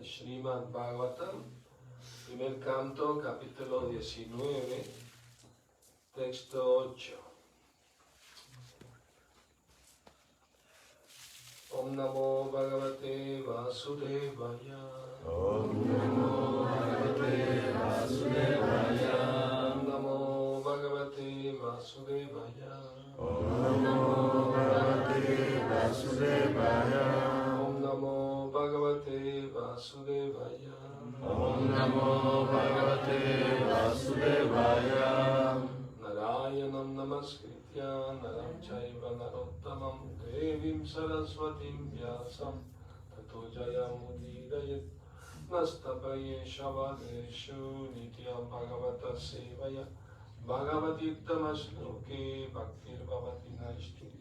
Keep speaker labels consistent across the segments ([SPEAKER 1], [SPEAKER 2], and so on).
[SPEAKER 1] Srimad Bhagavatam, primer canto, capítulo 19, texto 8. Om Namo Bhagavate Vasudevaya.
[SPEAKER 2] Om Namo Bhagavate Vasudevaya.
[SPEAKER 1] Om Namo Bhagavate Vasudevaya.
[SPEAKER 2] Om Namo Bhagavate Vasudevaya.
[SPEAKER 1] Om Namo Bhagavate Vasudevaya.
[SPEAKER 2] Om Namo Bhagavate Vasudevaya.
[SPEAKER 1] Narayanam Namaskritya Naram Chaiva Narottamam Devim Saraswatim Vyasam Tato Jayamudidayat Nastapaye Shavadeshu Nityam Bhagavata Sevaya Bhagavatirtamashloke Bhaktir Bhavati Naishturi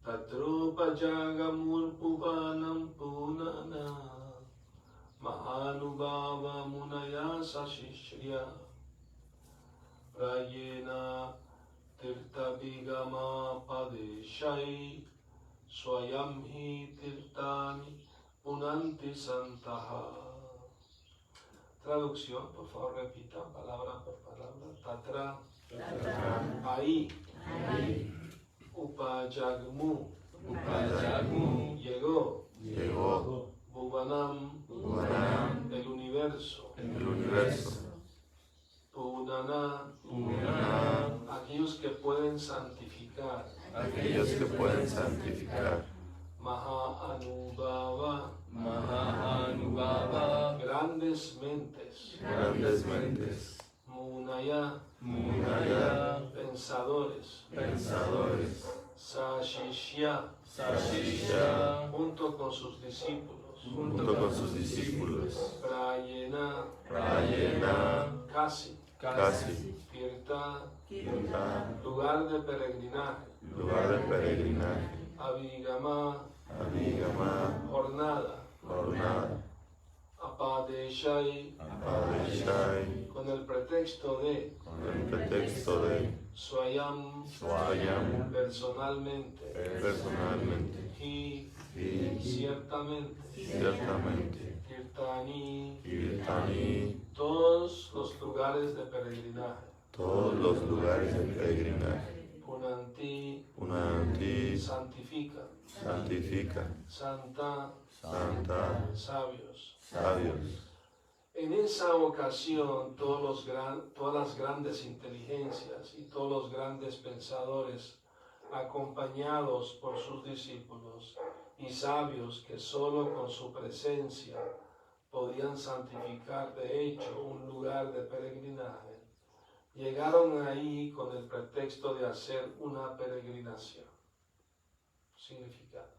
[SPEAKER 1] Tatrupa Jagamurpuvanam Punana Mahanubhava Munaya Sashishriya Rayena Tirtha Vigama Padeshai Swayam Hi Tirtani Punanti Santaha. Traducción, por favor repitan palabra por palabra. Tatra, ahí, Upajagmu, llegó, Bhuvanam, el universo, Punana, aquellos que pueden santificar, Maha grandes mentes, Munaya, pensadores, Sashishya, junto con sus discípulos, Prayena, casi, Tirtha, lugar de peregrinaje, Abhigama, jornada, Apadeshai, con el pretexto de Swayam, personalmente, y ciertamente, Kirtani, todos los lugares de peregrinaje, Punanti, santifica, Santa, sabios. En esa ocasión, todas las grandes inteligencias y todos los grandes pensadores, acompañados por sus discípulos y sabios que solo con su presencia podían santificar de hecho un lugar de peregrinaje, llegaron ahí con el pretexto de hacer una peregrinación. Significado.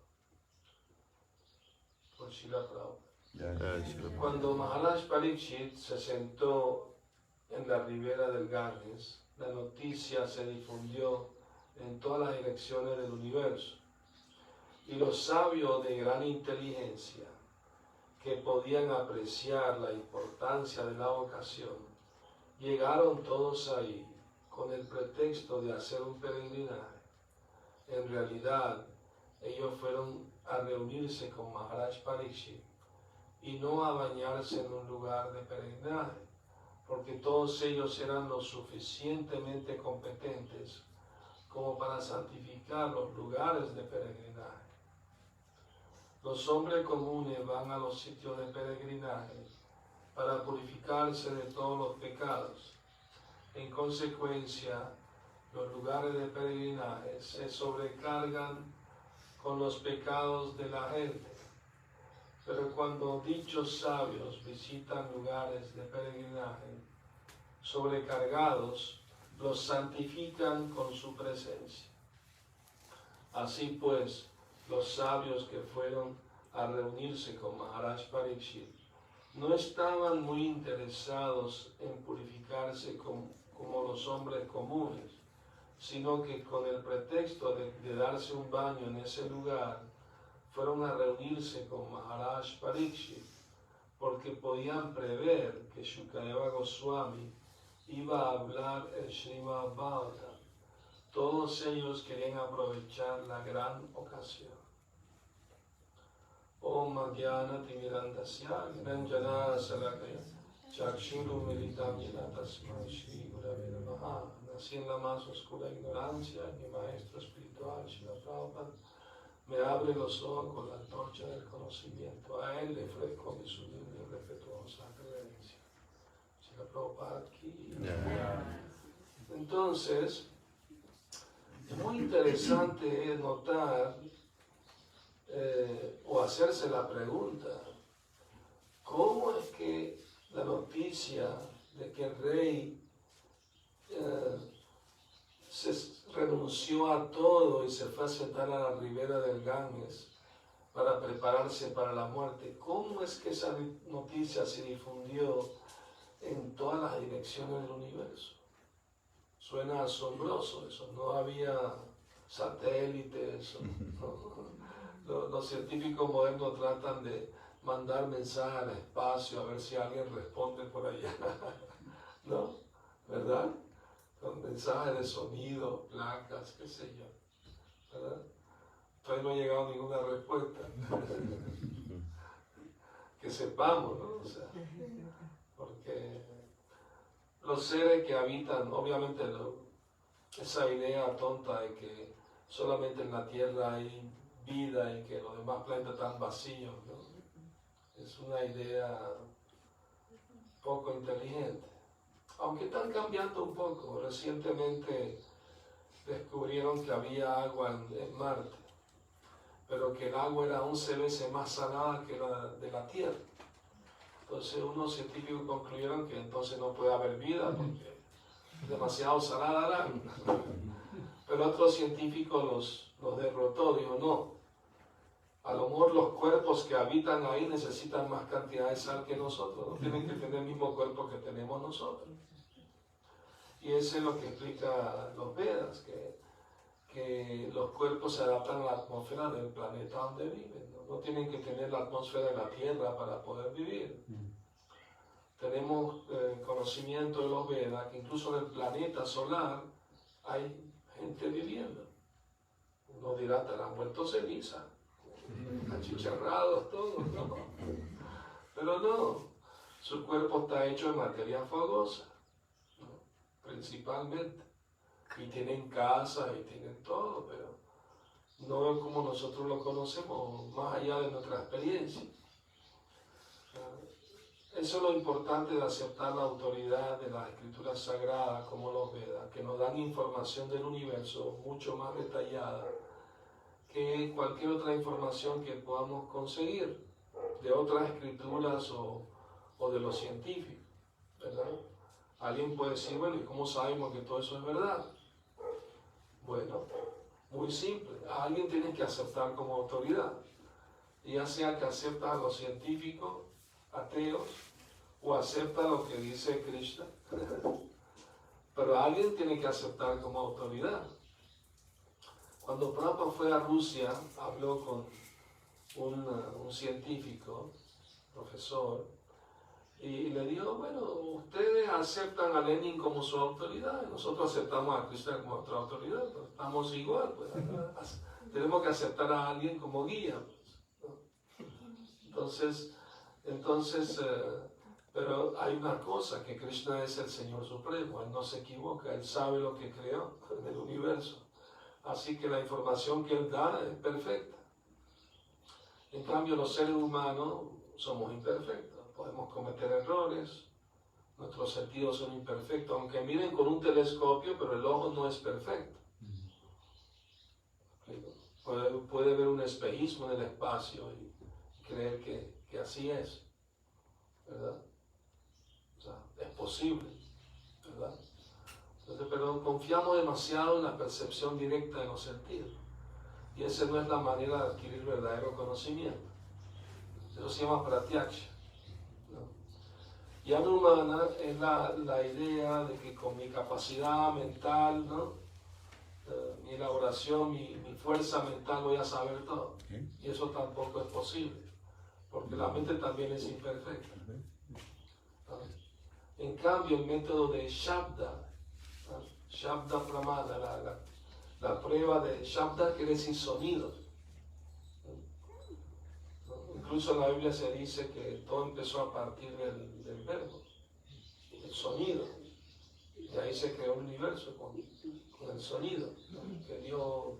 [SPEAKER 1] Por Srila Prabhupada. Cuando Maharaj Parikshit se sentó en la ribera del Ganges, la noticia se difundió en todas las direcciones del universo. Y los sabios de gran inteligencia, que podían apreciar la importancia de la ocasión, llegaron todos ahí con el pretexto de hacer un peregrinaje. En realidad, ellos fueron a reunirse con Maharaj Parikshit y no a bañarse en un lugar de peregrinaje, porque todos ellos eran lo suficientemente competentes como para santificar los lugares de peregrinaje. Los hombres comunes van a los sitios de peregrinaje para purificarse de todos los pecados. En consecuencia, los lugares de peregrinaje se sobrecargan con los pecados de la gente. Pero cuando dichos sabios visitan lugares de peregrinaje sobrecargados, los santifican con su presencia. Así pues, los sabios que fueron a reunirse con Maharaj Parikshit no estaban muy interesados en purificarse como los hombres comunes, sino que con el pretexto de darse un baño en ese lugar, fueron a reunirse con Maharaj Parikshit, porque podían prever que Shukadeva Goswami iba a hablar el Srimad Bhagavatam. Todos ellos querían aprovechar la gran ocasión. Om Jnana Timirandasya Gnanjana Salakaya Chakshuru Militam Yena Tasmai Shri Gurave Namaha. Nací en la más oscura ignorancia, mi maestro espiritual, Srila Prabhupada, me abre los ojos con la antorcha del conocimiento. A él le ofrezco mi sublime y respetuosa reverencia. Srila Prabhupada aquí. Entonces, es muy interesante notar o hacerse la pregunta, ¿cómo es que la noticia de que el rey se renunció a todo y se fue a sentar a la ribera del Ganges para prepararse para la muerte, cómo es que esa noticia se difundió en todas las direcciones del universo? Suena asombroso eso, no había satélites, los científicos modernos tratan de mandar mensajes al espacio a ver si alguien responde por allá, ¿no? ¿Verdad? Con mensajes de sonido, placas, qué sé yo, ¿verdad? Todavía no ha llegado ninguna respuesta. Que sepamos, ¿no? O sea, porque los seres que habitan, obviamente esa idea tonta de que solamente en la Tierra hay vida y que los demás planetas están vacíos, ¿no? Es una idea poco inteligente. Aunque están cambiando un poco. Recientemente descubrieron que había agua en Marte, pero que el agua era 11 veces más salada que la de la Tierra. Entonces unos científicos concluyeron que entonces no puede haber vida porque es demasiado salada el agua. Pero otro científico los derrotó, dijo no, a lo mejor los cuerpos que habitan ahí necesitan más cantidad de sal que nosotros, no tienen que tener el mismo cuerpo que tenemos nosotros. Y eso es lo que explica los Vedas, que los cuerpos se adaptan a la atmósfera del planeta donde viven, no tienen que tener la atmósfera de la Tierra para poder vivir. Tenemos conocimiento de los Vedas que incluso en el planeta solar hay gente viviendo. Uno dirá, estarán muertos ceniza, achicharrados todos, ¿no? Pero no, su cuerpo está hecho de materia fogosa, ¿no? Principalmente. Y tienen casa y tienen todo, pero no como nosotros lo conocemos, más allá de nuestra experiencia. Eso es lo importante de aceptar la autoridad de las escrituras sagradas como los Vedas, que nos dan información del universo mucho más detallada que cualquier otra información que podamos conseguir de otras escrituras o de los científicos, ¿verdad? Alguien puede decir, bueno, ¿y cómo sabemos que todo eso es verdad? Bueno, muy simple, a alguien tienes que aceptar como autoridad, ya sea que aceptas a los científicos, ateos, o acepta lo que dice Krishna, pero alguien tiene que aceptar como autoridad. Cuando Prabhupada fue a Rusia, habló con un científico, profesor, y le dijo, bueno, ustedes aceptan a Lenin como su autoridad, y nosotros aceptamos a Krishna como nuestra autoridad, pues, estamos igual, pues, tenemos que aceptar a alguien como guía. Pues, ¿no? Entonces, pero hay una cosa, que Krishna es el Señor Supremo, Él no se equivoca, Él sabe lo que creó en el universo. Así que la información que Él da es perfecta. En cambio, los seres humanos somos imperfectos, podemos cometer errores, nuestros sentidos son imperfectos, aunque miren con un telescopio, pero el ojo no es perfecto. Puede ver un espejismo en el espacio y creer que así es, ¿verdad? O sea, es posible, ¿verdad? Entonces, pero confiamos demasiado en la percepción directa de los sentidos. Y esa no es la manera de adquirir verdadero conocimiento. Eso se llama pratyaksha, ¿no? Y anumana es la idea de que con mi capacidad mental, ¿no? Mi elaboración, mi fuerza mental voy a saber todo. Y eso tampoco es posible, porque la mente también es imperfecta. En cambio, el método de Shabda, Shabda Pramana, la prueba de Shabda quiere decir sonidos. Incluso en la Biblia se dice que todo empezó a partir del verbo, el sonido. Y ahí se creó el universo con el sonido, ¿no? Que Dios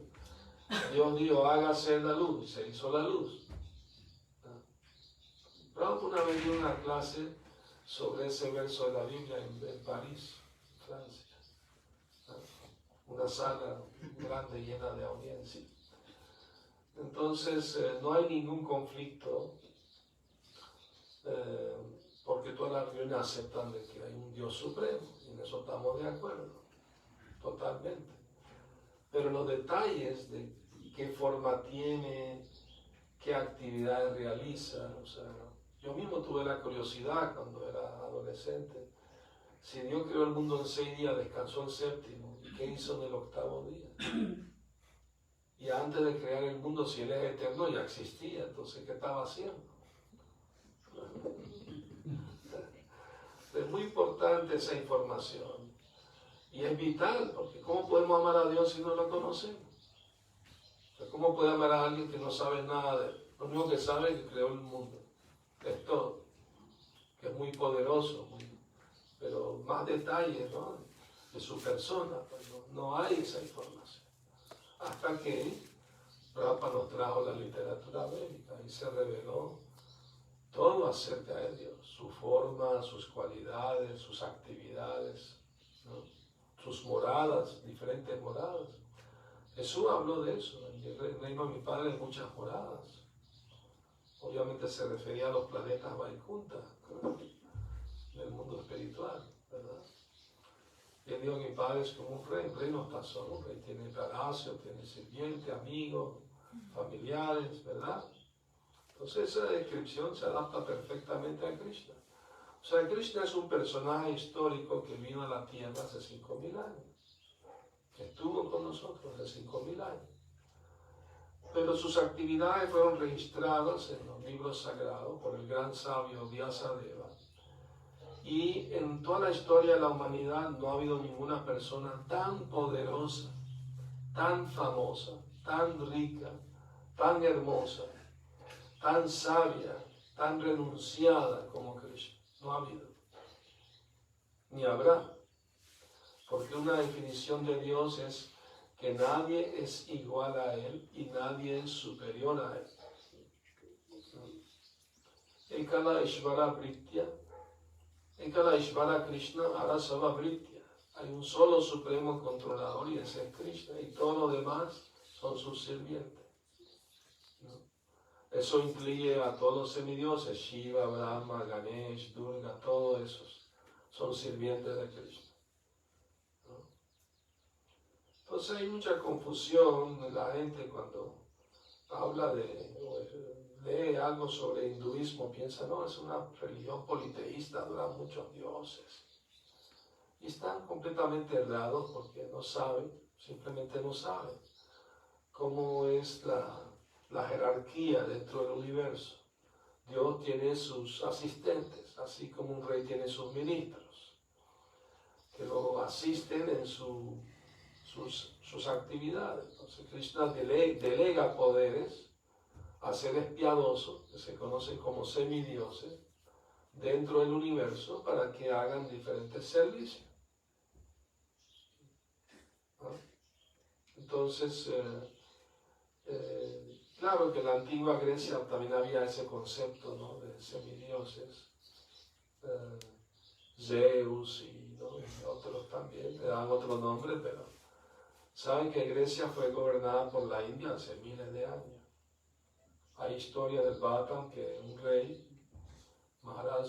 [SPEAKER 1] dijo, hágase la luz, y se hizo la luz. Brown una vez dio una clase sobre ese verso de la Biblia en París, Francia. Una sala grande llena de audiencia. Entonces no hay ningún conflicto porque todas las religiones aceptan de que hay un Dios supremo y en eso estamos de acuerdo, totalmente. Pero los detalles de qué forma tiene, qué actividades realiza, o sea, yo mismo tuve la curiosidad cuando era adolescente. Si Dios creó el mundo en 6 días, descansó el séptimo, ¿y qué hizo en el 8º día? Y antes de crear el mundo, si Él es eterno, ya existía, entonces ¿qué estaba haciendo? Es muy importante esa información y es vital, porque ¿cómo podemos amar a Dios si no lo conocemos? O sea, ¿cómo puede amar a alguien que no sabe nada de Él? Lo único que sabe es que creó el mundo, es todo, que es muy poderoso, pero más detalles, ¿no?, de su persona, pues no hay esa información. Hasta que Prabhupada nos trajo la literatura védica y se reveló todo acerca de Dios, su forma, sus cualidades, sus actividades, ¿no?, sus moradas, diferentes moradas. Jesús habló de eso, en el reino de mi Padre hay muchas moradas. Obviamente se refería a los planetas Vaikunta, ¿no?, del mundo espiritual, ¿verdad? Y él dijo que mi Padre es como un rey no está solo, un rey tiene palacio, tiene sirviente, amigos, familiares, ¿verdad? Entonces esa descripción se adapta perfectamente a Krishna. O sea, Krishna es un personaje histórico que vino a la tierra hace 5.000 años, que estuvo con nosotros hace 5.000 años. Pero sus actividades fueron registradas en los libros sagrados por el gran sabio Vyasadeva. Y en toda la historia de la humanidad no ha habido ninguna persona tan poderosa, tan famosa, tan rica, tan hermosa, tan sabia, tan renunciada como Krishna. No ha habido, ni habrá. Porque una definición de Dios es que nadie es igual a Él y nadie es superior a Él. Ekala Ishvara Britya, Ekala Ishvara Krishna Arasava Britya. Hay un solo supremo controlador y ese es Krishna, y todos los demás son sus sirvientes. Eso incluye a todos los semidioses, Shiva, Brahma, Ganesh, Durga, todos esos son sirvientes de Krishna. Entonces hay mucha confusión en la gente cuando habla lee algo sobre hinduismo, piensa, no, es una religión politeísta, adora muchos dioses. Y están completamente errados porque no saben, simplemente no saben cómo es la jerarquía dentro del universo. Dios tiene sus asistentes, así como un rey tiene sus ministros, que lo asisten en sus actividades. Entonces Krishna delega poderes a seres piadosos, que se conocen como semidioses, dentro del universo para que hagan diferentes servicios. ¿No? Entonces, claro que en la antigua Grecia también había ese concepto, ¿no?, de semidioses, Zeus y, ¿no?, y otros también, le dan otro nombre, pero saben que Grecia fue gobernada por la India hace miles de años. Hay historia del Bhattan que un rey, Maharaj,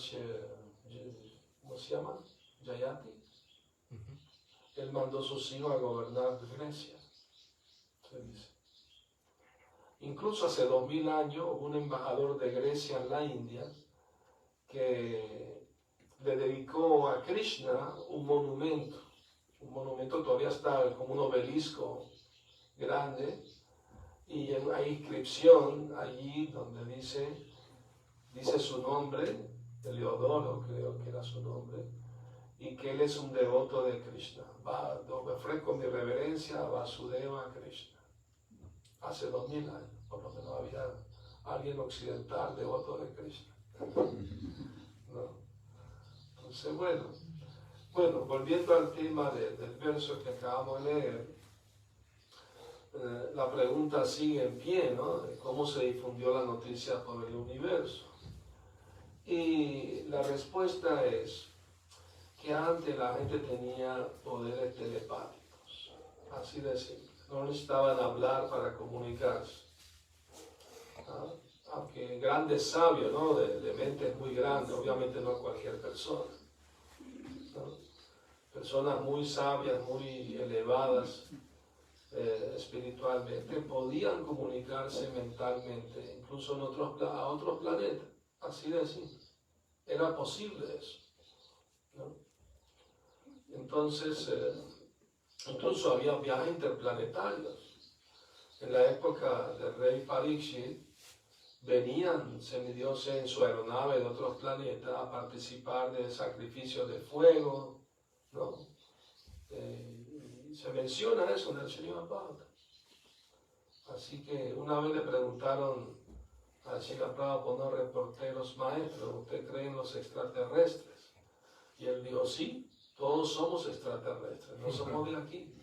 [SPEAKER 1] ¿cómo se llama? Jayati, él mandó a sus hijos a gobernar Grecia, se dice. Incluso hace 2000 años hubo un embajador de Grecia en la India que le dedicó a Krishna un monumento. Un monumento todavía está como un obelisco grande y hay inscripción allí donde dice su nombre, Eleodoro creo que era su nombre, y que él es un devoto de Krishna. Me ofrezco mi reverencia a Vasudeva Krishna. Hace 2000 años, por lo menos alguien occidental devoto de Krishna. ¿No? Entonces, bueno, volviendo al tema del verso que acabamos de leer, la pregunta sigue en pie, ¿no? De cómo se difundió la noticia por el universo. Y la respuesta es que antes la gente tenía poderes telepáticos, así de simple. No necesitaban hablar para comunicarse. ¿Ah? Aunque grandes sabios, ¿no? de mentes muy grandes, obviamente no cualquier persona, ¿no? Personas muy sabias, muy elevadas espiritualmente, podían comunicarse mentalmente, incluso a otros planetas, así de simple. Era posible eso, ¿no? Entonces, incluso había viajes interplanetarios. En la época del rey Parikshit, venían semidioses en su aeronave de otros planetas a participar de sacrificios de fuego, ¿no? Se menciona eso en el Srimad Bhagavatam. Así que una vez le preguntaron a Srila Prabhupada, unos reporteros maestros, ¿usted cree en los extraterrestres? Y él dijo, sí, todos somos extraterrestres, no somos de aquí.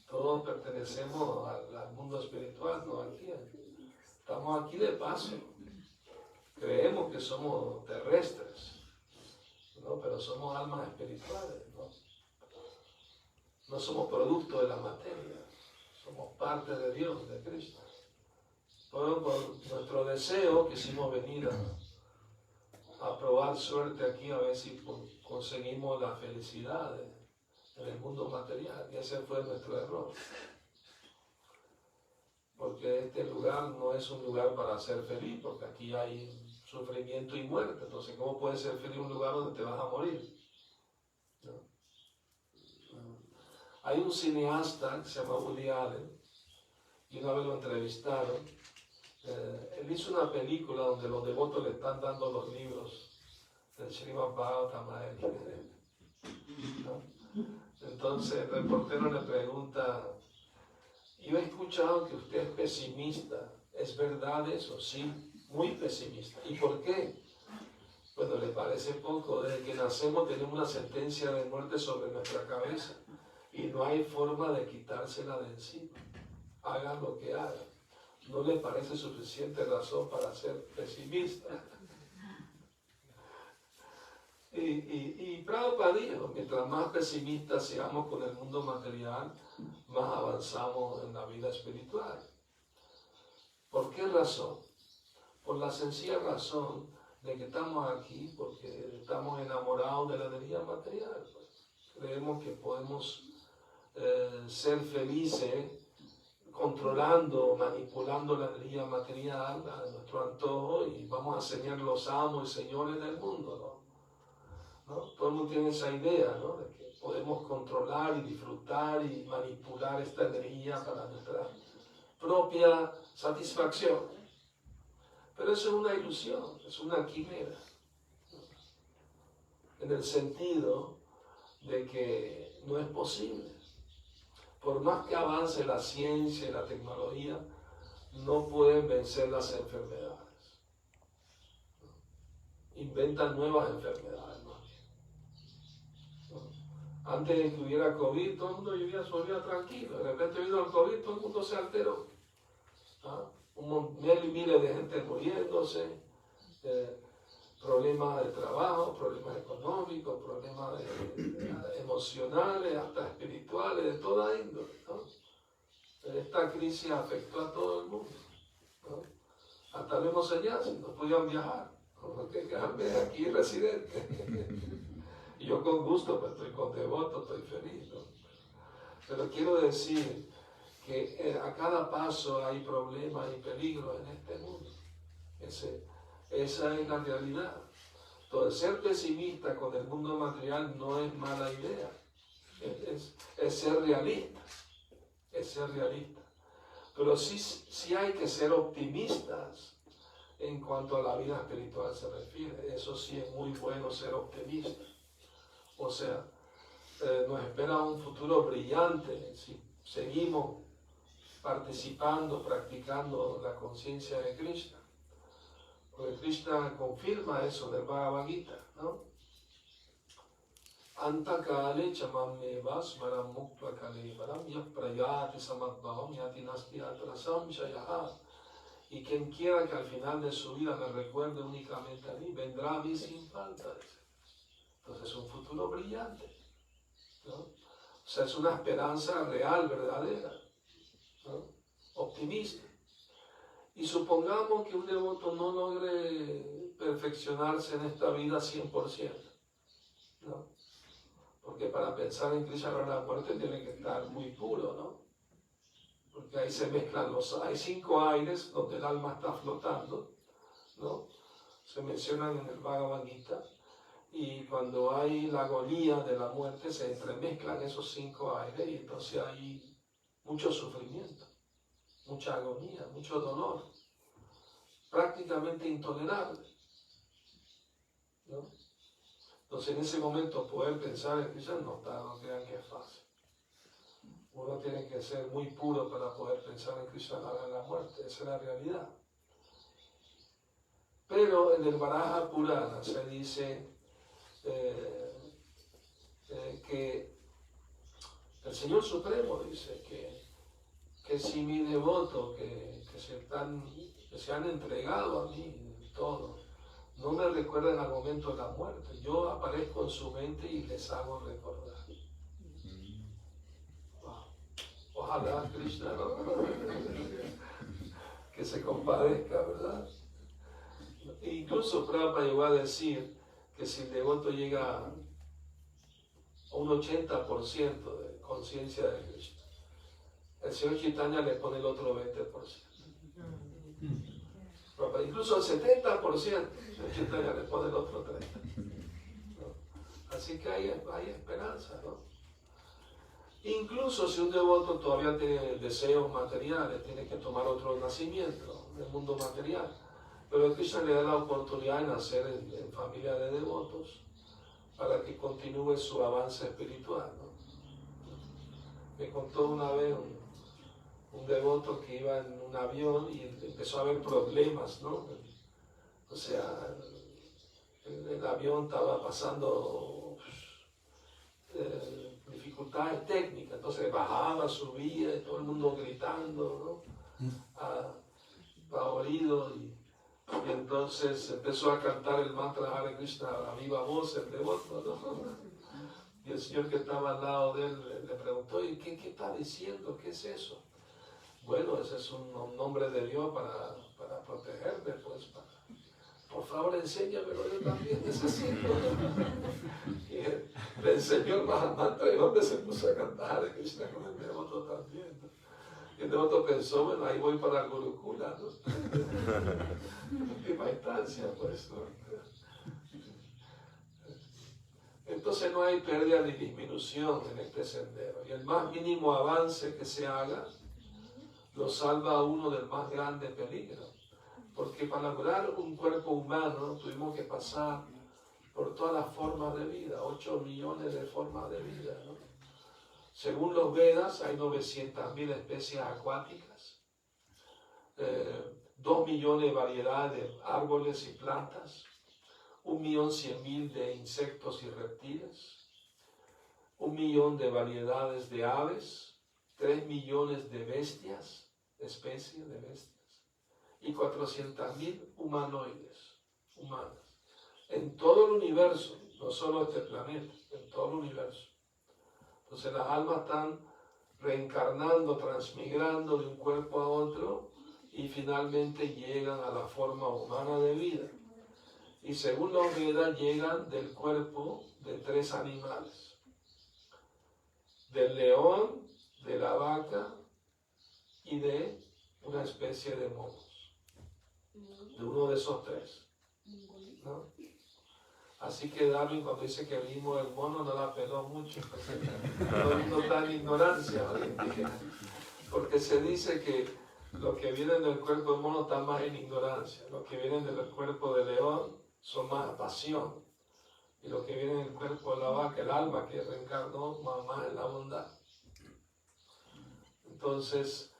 [SPEAKER 1] Todos pertenecemos al mundo espiritual, no aquí. Estamos aquí de paso. Creemos que somos terrestres, ¿no? Pero somos almas espirituales, ¿no? No somos producto de la materia, somos parte de Dios, de Cristo. Por nuestro deseo quisimos venir a probar suerte aquí, a ver si conseguimos la felicidad en el mundo material. Y ese fue nuestro error. Porque este lugar no es un lugar para ser feliz, porque aquí hay sufrimiento y muerte. Entonces, ¿cómo puede ser feliz un lugar donde te vas a morir? ¿No? Hay un cineasta que se llama Woody Allen, y una vez lo entrevistaron. Él hizo una película donde los devotos le están dando los libros del Srimad Bhagavatam a él, ¿no? Entonces el reportero le pregunta, yo he escuchado que usted es pesimista, ¿es verdad eso? Sí, muy pesimista. ¿Y por qué? Bueno, le parece poco, desde que nacemos tenemos una sentencia de muerte sobre nuestra cabeza y no hay forma de quitársela de encima, hagan lo que hagan. ¿No le parece suficiente razón para ser pesimista? Y Prabhupada dijo, mientras más pesimistas seamos con el mundo material, más avanzamos en la vida espiritual. ¿Por qué razón? Por la sencilla razón de que estamos aquí porque estamos enamorados de la energía material. Creemos que podemos ser felices controlando, manipulando la energía material a nuestro antojo y vamos a ser los amos y señores del mundo, ¿no? Todo el mundo tiene esa idea, ¿no? De que podemos controlar y disfrutar y manipular esta energía para nuestra propia satisfacción. Pero eso es una ilusión, es una quimera, en el sentido de que no es posible. Por más que avance la ciencia y la tecnología, no pueden vencer las enfermedades. Inventan nuevas enfermedades, ¿no? Antes de que hubiera COVID, todo el mundo vivía su vida tranquilo. De repente vino el COVID, todo el mundo se alteró. Miles y miles de gente muriéndose, problemas de trabajo, problemas económicos, problemas emocionales, hasta espirituales, de toda índole, ¿no? Esta crisis afectó a todo el mundo, ¿no? Hasta vemos allá, si no podían viajar, no que quedarme aquí residente. Y yo con gusto, pues estoy con devoto, estoy feliz, ¿no? Pero quiero decir que a cada paso hay problemas y peligros en este mundo. Esa es la realidad. Entonces, ser pesimista con el mundo material no es mala idea. Es ser realista. Es ser realista. Pero sí hay que ser optimistas en cuanto a la vida espiritual se refiere. Eso sí es muy bueno ser optimista. O sea, nos espera un futuro brillante si seguimos participando, practicando la conciencia de Krishna. Porque Krishna confirma eso en el Bhagavad Gita, ¿no? Antakale chamameva smaram mukta kalevaram yaprayati samadbhavam yati nasti atrasam shayaha. Y quien quiera que al final de su vida me recuerde únicamente a mí, vendrá a mí sin falta. Entonces es un futuro brillante, ¿no? O sea, es una esperanza real, verdadera, ¿no? Optimista. Y supongamos que un devoto no logre perfeccionarse en esta vida 100%, ¿no? Porque para pensar en Krishna a la muerte tiene que estar muy puro, ¿no? Porque ahí se mezclan hay 5 aires donde el alma está flotando, ¿no? Se mencionan en el Bhagavad Gita. Y cuando hay la agonía de la muerte, se entremezclan esos 5 aires y entonces hay mucho sufrimiento, mucha agonía, mucho dolor, prácticamente intolerable, ¿no? Entonces en ese momento poder pensar en Krishna no crean que es fácil. Uno tiene que ser muy puro para poder pensar en Krishna a la hora de la muerte, esa es la realidad. Pero en el Varaha Purana se dice que el Señor Supremo dice que si mi devoto que se han entregado a mí todo, no me recuerdan al momento de la muerte, yo aparezco en su mente y les hago recordar. Wow. Ojalá Krishna, ¿no? Que se compadezca, ¿verdad? E incluso Prabhupada llegó a decir que si el devoto llega a un 80% de conciencia de Krishna, el Señor Chaitanya le pone el otro 20%. Incluso el 70%, el Señor Chaitanya le pone el otro 30%. ¿No? Así que hay esperanza, ¿no? Incluso si un devoto todavía tiene deseos materiales, tiene que tomar otro nacimiento en el mundo material. Pero Krishna le da la oportunidad de nacer en familia de devotos para que continúe su avance espiritual, ¿no? Me contó una vez un devoto que iba en un avión y empezó a haber problemas, ¿no? O sea, el avión estaba pasando dificultades técnicas, entonces bajaba, subía, y todo el mundo gritando, ¿no? A oído, y entonces empezó a cantar el mantra Hare Krishna a viva voz, el devoto, ¿no? Y el señor que estaba al lado de él le preguntó, ¿y qué está diciendo? ¿Qué es eso? Bueno, ese es un nombre de Dios para protegerme, pues. Por favor, enséñamelo, yo también necesito. Y le enseñó el Mahamantra y el hombre se puso a cantar Hare Krishna con el devoto también, ¿no? Y el devoto pensó, bueno, ahí voy para el Gurukula, ¿no? Última instancia, pues, ¿no? Entonces no hay pérdida ni disminución en este sendero. Y el más mínimo avance que se haga lo salva a uno del más grande peligro. Porque para lograr un cuerpo humano tuvimos que pasar por todas las formas de vida, 8 millones de formas de vida, ¿no? Según los Vedas hay 900.000 especies acuáticas, 2 millones de variedades de árboles y plantas, 1.100.000 de insectos y reptiles, 1 millón de variedades de aves, 3 millones de bestias, especies de bestias, y 400.000 humanoides, humanas, en todo el universo, no solo este planeta, en todo el universo. Entonces las almas están reencarnando, transmigrando de un cuerpo a otro y finalmente llegan a la forma humana de vida. Y según los Vedas llegan del cuerpo de 3 animales, del león, de la vaca y de una especie de monos, de uno de esos 3, ¿no? Así que Darwin cuando dice que vimos el mono no la peló mucho, no está en ignorancia, ¿no? Porque se dice que los que vienen del cuerpo del mono están más en ignorancia, los que vienen del cuerpo del león son más pasión, y los que vienen del cuerpo de la vaca, el alma que reencarnó, más en la bondad. Entonces,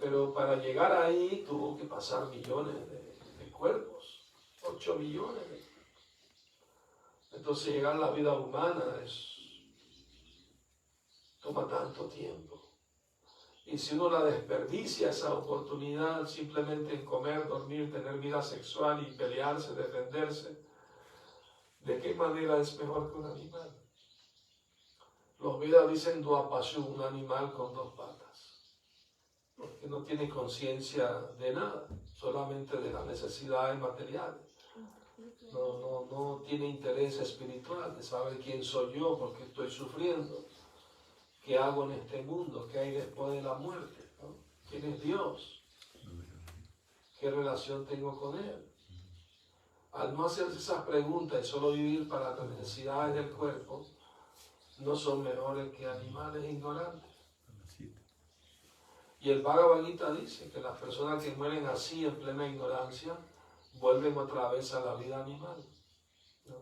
[SPEAKER 1] Pero para llegar ahí tuvo que pasar millones de cuerpos, 8 millones. Entonces llegar a la vida humana toma tanto tiempo. Y si uno la desperdicia esa oportunidad simplemente en comer, dormir, tener vida sexual y pelearse, defenderse, ¿de qué manera es mejor que un animal? Los Vedas dicen Dvapashu, un animal con 2 patas, porque no tiene conciencia de nada, solamente de las necesidades materiales. No tiene interés espiritual de saber quién soy yo, por qué estoy sufriendo, qué hago en este mundo, qué hay después de la muerte, ¿no? ¿Quién es Dios? ¿Qué relación tengo con Él? Al no hacerse esas preguntas y solo vivir para las necesidades del cuerpo, no son mejores que animales ignorantes. Y el Bhagavad Gita dice que las personas que mueren así en plena ignorancia vuelven otra vez a la vida animal, ¿no?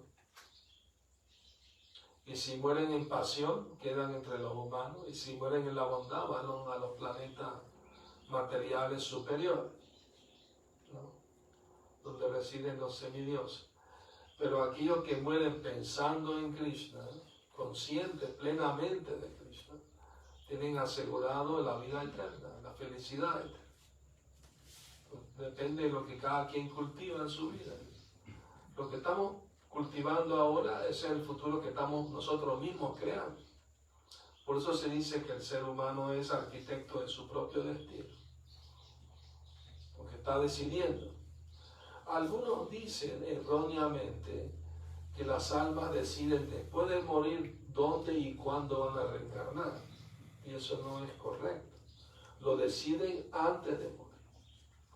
[SPEAKER 1] Y si mueren en pasión, quedan entre los humanos, y si mueren en la bondad, van a los planetas materiales superiores, ¿no? Donde residen los semidioses. Pero aquellos que mueren pensando en Krishna, conscientes plenamente de Krishna, tienen asegurado la vida eterna, la felicidad eterna. Depende de lo que cada quien cultiva en su vida. Lo que estamos cultivando ahora es el futuro que estamos nosotros mismos creando. Por eso se dice que el ser humano es arquitecto de su propio destino, porque está decidiendo. Algunos dicen erróneamente que las almas deciden después de morir dónde y cuándo van a reencarnar, y eso no es correcto. Lo deciden antes de morir,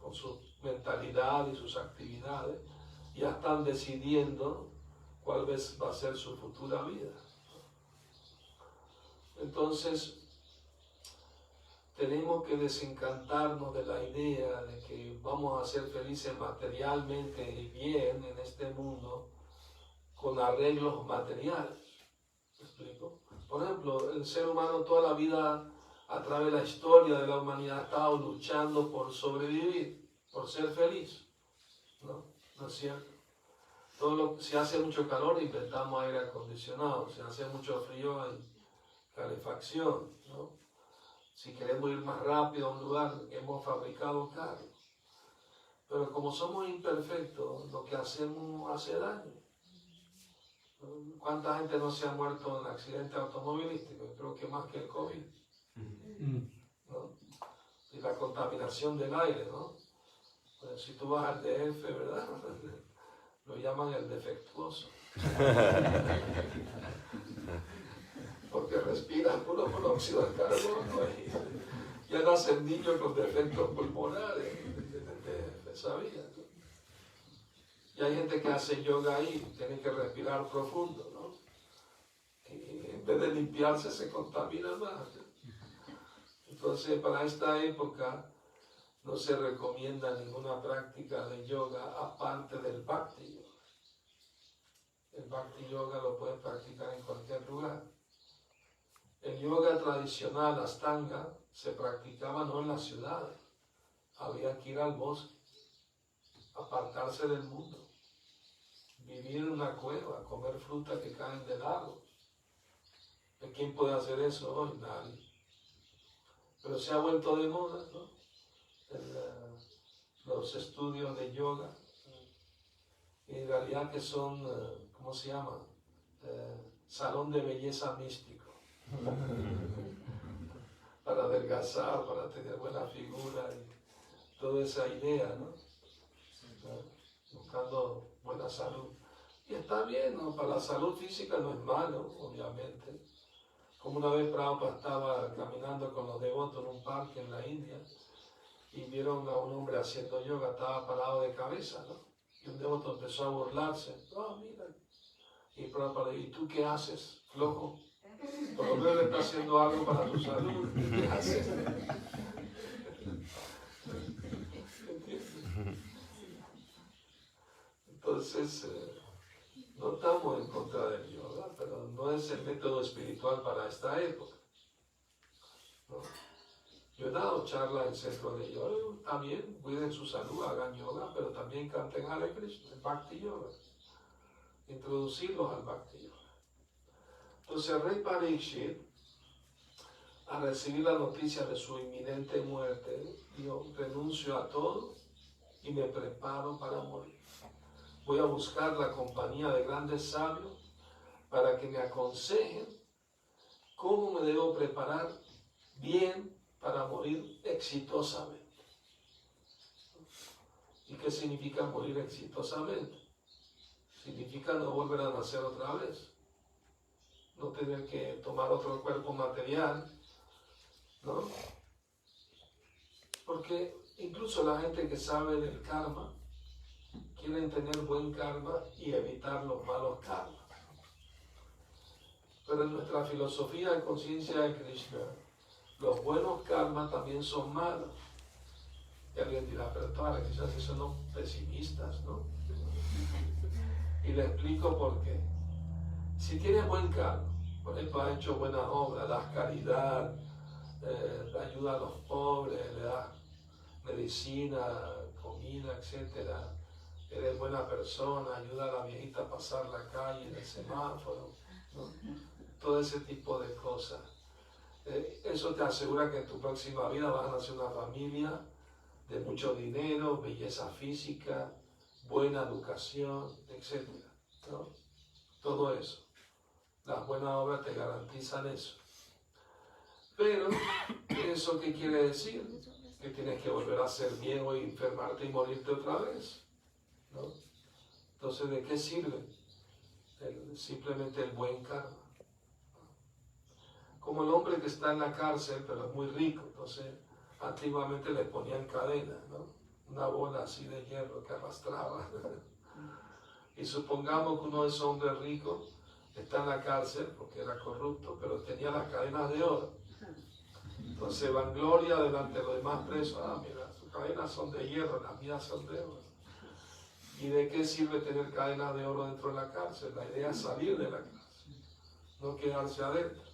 [SPEAKER 1] con su mentalidad y sus actividades, ya están decidiendo cuál va a ser su futura vida. Entonces, tenemos que desencantarnos de la idea de que vamos a ser felices materialmente y bien en este mundo con arreglos materiales. ¿Me explico? Por ejemplo, el ser humano toda la vida, a través de la historia de la humanidad, ha estado luchando por sobrevivir, por ser feliz. ¿No? ¿No es cierto? Si hace mucho calor, inventamos aire acondicionado. Si hace mucho frío, hay calefacción, ¿no? Si queremos ir más rápido a un lugar, hemos fabricado carros. Pero como somos imperfectos, lo que hacemos hace daño. ¿Cuánta gente no se ha muerto en accidentes automovilísticos? Creo que más que el COVID, ¿no? Y la contaminación del aire, ¿no? Pues si tú vas al DF, ¿verdad? Lo llaman el defectuoso. Porque respiran puro monóxido de carbono y ya nacen niños con defectos pulmonares de esa vida, ¿no? Y hay gente que hace yoga ahí, tiene que respirar profundo, ¿no? Y en vez de limpiarse se contamina más. Entonces, para esta época no se recomienda ninguna práctica de yoga aparte del Bhakti Yoga. El Bhakti Yoga lo pueden practicar en cualquier lugar. El yoga tradicional, Ashtanga, se practicaba no en las ciudades. Había que ir al bosque, apartarse del mundo, vivir en una cueva, comer frutas que caen del árbol. ¿Quién puede hacer eso hoy? Nadie. Pero se ha vuelto de moda, ¿no? Los estudios de yoga, y en realidad que son, ¿cómo se llama? Salón de belleza místico. Para adelgazar, para tener buena figura y toda esa idea, ¿no? Buscando buena salud. Y está bien, ¿no? Para la salud física no es malo, obviamente. Como una vez Prabhupada estaba caminando con los devotos en un parque en la India y vieron a un hombre haciendo yoga, estaba parado de cabeza, ¿no? Y un devoto empezó a burlarse. Oh, mira. Y Prabhupada le dijo, ¿y tú qué haces, flojo? Por lo menos está haciendo algo para tu salud. ¿Qué haces? Entonces, no estamos en contra del yoga, pero no es el método espiritual para esta época, ¿no? Yo he dado charlas en centro de yoga, está bien, cuiden su salud, hagan yoga, pero también canten Hare Krishna, el Bhakti Yoga. Introducirlos al Bhakti Yoga. Entonces el rey Parikshit, al recibir la noticia de su inminente muerte, dijo, renuncio a todo y me preparo para morir. Voy a buscar la compañía de grandes sabios para que me aconsejen cómo me debo preparar bien para morir exitosamente. ¿Y qué significa morir exitosamente? Significa no volver a nacer otra vez, no tener que tomar otro cuerpo material, ¿no? Porque incluso la gente que sabe del karma, quieren tener buen karma y evitar los malos karmas. Pero en nuestra filosofía de conciencia de Krishna, los buenos karmas también son malos. Y alguien dirá, pero todas las quizás son los pesimistas, ¿no? Y le explico por qué. Si tienes buen karma, por ejemplo, has hecho buenas obras, das caridad, ayuda a los pobres, le das medicina, comida, etc. Eres buena persona, ayuda a la viejita a pasar la calle en el semáforo, ¿no? Todo ese tipo de cosas. Eso te asegura que en tu próxima vida vas a nacer una familia de mucho dinero, belleza física, buena educación, etc., ¿no? Todo eso. Las buenas obras te garantizan eso. Pero, ¿eso qué quiere decir? Que tienes que volver a ser viejo y enfermarte y morirte otra vez, ¿no? Entonces, ¿de qué sirve? Simplemente el buen karma. Como el hombre que está en la cárcel, pero es muy rico, entonces antiguamente le ponían cadenas, ¿no? Una bola así de hierro que arrastraba. Y supongamos que uno de esos hombres ricos está en la cárcel porque era corrupto, pero tenía las cadenas de oro. Entonces vangloria delante de los demás presos, mira, sus cadenas son de hierro, las mías son de oro. ¿Y de qué sirve tener cadenas de oro dentro de la cárcel? La idea es salir de la cárcel, no quedarse adentro.